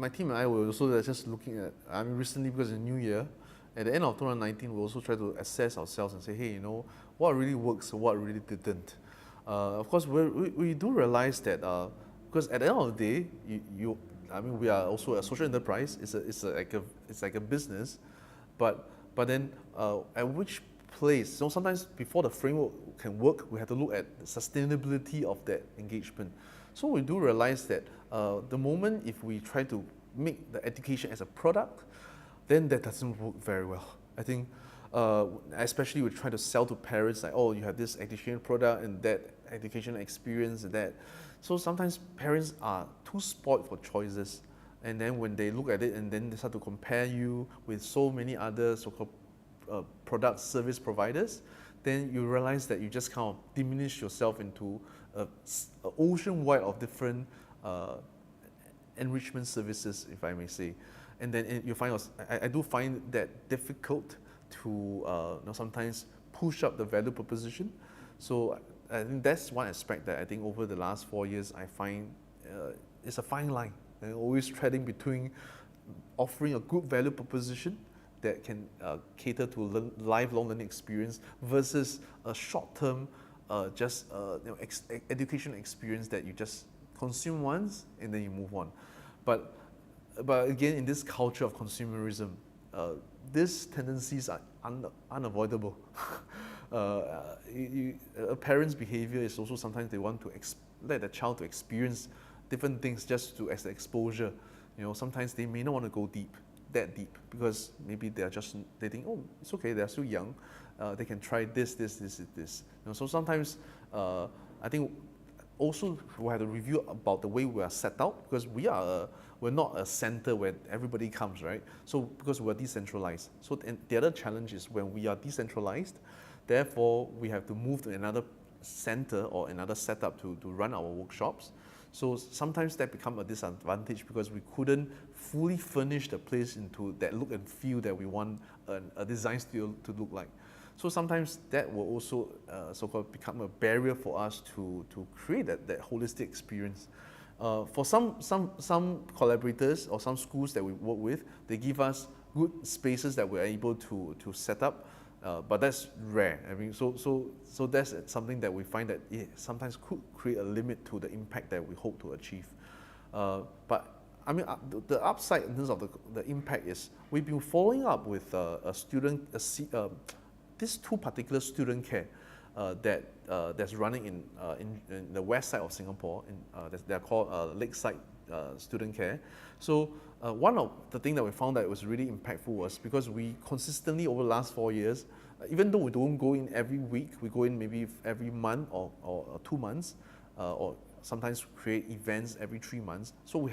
my team and I were also just looking at, I mean, recently because it's New Year, at the end of 2019, we also try to assess ourselves and say, hey, what really works, what really didn't. Of course, we do realize that because at the end of the day, I mean, we are also a social enterprise. It's like a business, but then at which place? So sometimes before the framework can work, we have to look at the sustainability of that engagement. So we do realize that the moment if we try to make the education as a product, then that doesn't work very well. I think, especially we try to sell to parents like, oh, you have this education product and that education experience and that. So sometimes parents are too spoiled for choices, and then when they look at it and then they start to compare you with so many other so-called product service providers, then you realize that you just kind of diminish yourself into an ocean wide of different enrichment services, if I may say. And then you find, I do find that difficult to sometimes push up the value proposition. So I think that's one aspect that I think over the last 4 years I find it's a fine line, and always treading between offering a good value proposition that can cater to lifelong learning experience versus a short-term education experience that you just consume once and then you move on. But again, in this culture of consumerism, these tendencies are unavoidable. A parent's behavior is also sometimes they want to let the child to experience different things just as exposure. Sometimes they may not want to go that deep, because maybe they think, oh, it's okay, they're still young, they can try this. So sometimes I think also we have to review about the way we are set out, because we're not a center where everybody comes, right? So because we're decentralized. So the other challenge is when we are decentralized, therefore we have to move to another center or another setup to run our workshops. So sometimes that becomes a disadvantage because we couldn't fully furnish the place into that look and feel that we want a design studio to look like. So sometimes that will also so-called become a barrier for us to create that holistic experience. For some collaborators or some schools that we work with, they give us good spaces that we're able to set up, but that's rare. I mean, so that's something that we find that it sometimes could create a limit to the impact that we hope to achieve. But I mean, the upside in terms of the impact is we've been following up with these two particular student care that's running in the west side of Singapore. They're called Lakeside Student Care. So one of the things that we found that was really impactful was because we consistently over the last 4 years, even though we don't go in every week, we go in maybe every month or 2 months, or sometimes create events every 3 months. So we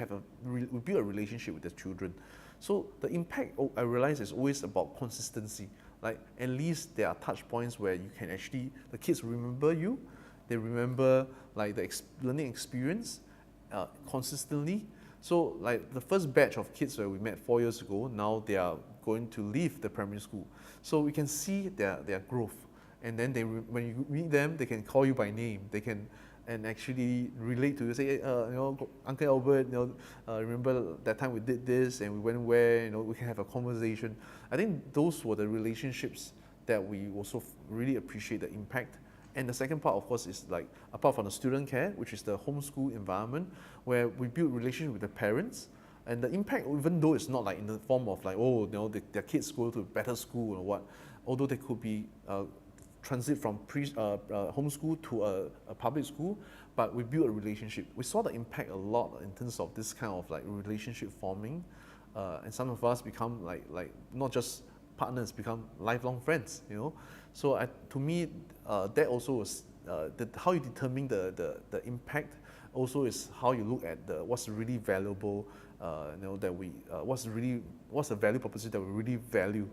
build a relationship with the children. So the impact, I realize, is always about consistency. Like at least there are touch points where you can actually, the kids remember you, they remember like the learning experience consistently. So like the first batch of kids that we met 4 years ago, now they are going to leave the primary school. So we can see their growth. And then when you meet them, they can call you by name. They can and actually relate to you, say, Uncle Albert, remember that time we did this and we went where, we can have a conversation. I think those were the relationships that we also really appreciate the impact. And the second part, of course, is like, apart from the student care, which is the homeschool environment, where we build relationship with the parents. And the impact, even though it's not like in the form of like, their kids go to a better school or what, although they could be transit from homeschool to a public school, but we built a relationship. We saw the impact a lot in terms of this kind of like relationship forming, and some of us become like not just partners, become lifelong friends. So to me, that also was how you determine the impact. Also is how you look at what's really valuable, what's the value proposition that we really value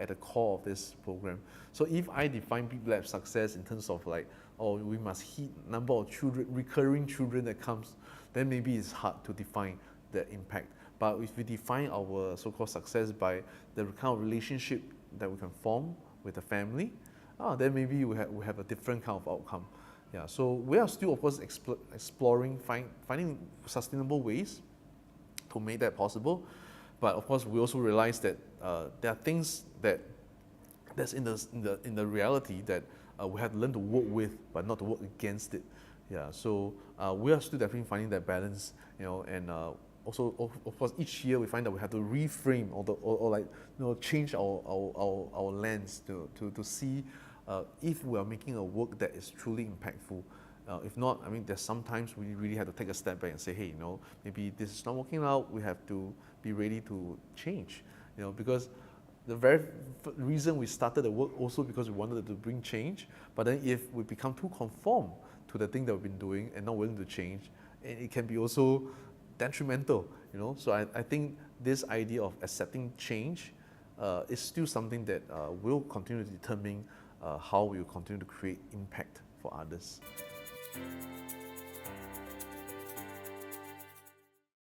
at the core of this program. So if I define Big Lab success in terms of like, we must hit number of children, recurring children that comes, then maybe it's hard to define the impact. But if we define our so-called success by the kind of relationship that we can form with the family, then maybe we have a different kind of outcome. Yeah, so we are still, of course, exploring, finding sustainable ways to make that possible. But of course, we also realize that there are things that's in the reality that we have to learn to work with, but not to work against it. Yeah, so we are still definitely finding that balance, and also of course each year we find that we have to reframe or like change our lens to see if we are making a work that is truly impactful. If not, I mean, there's sometimes we really have to take a step back and say, hey, maybe this is not working out. We have to be ready to change, because the very reason we started the work also because we wanted to bring change. But then if we become too conformed to the thing that we've been doing and not willing to change, it can be also detrimental, So I think this idea of accepting change is still something that will continue to determine how we will continue to create impact for others.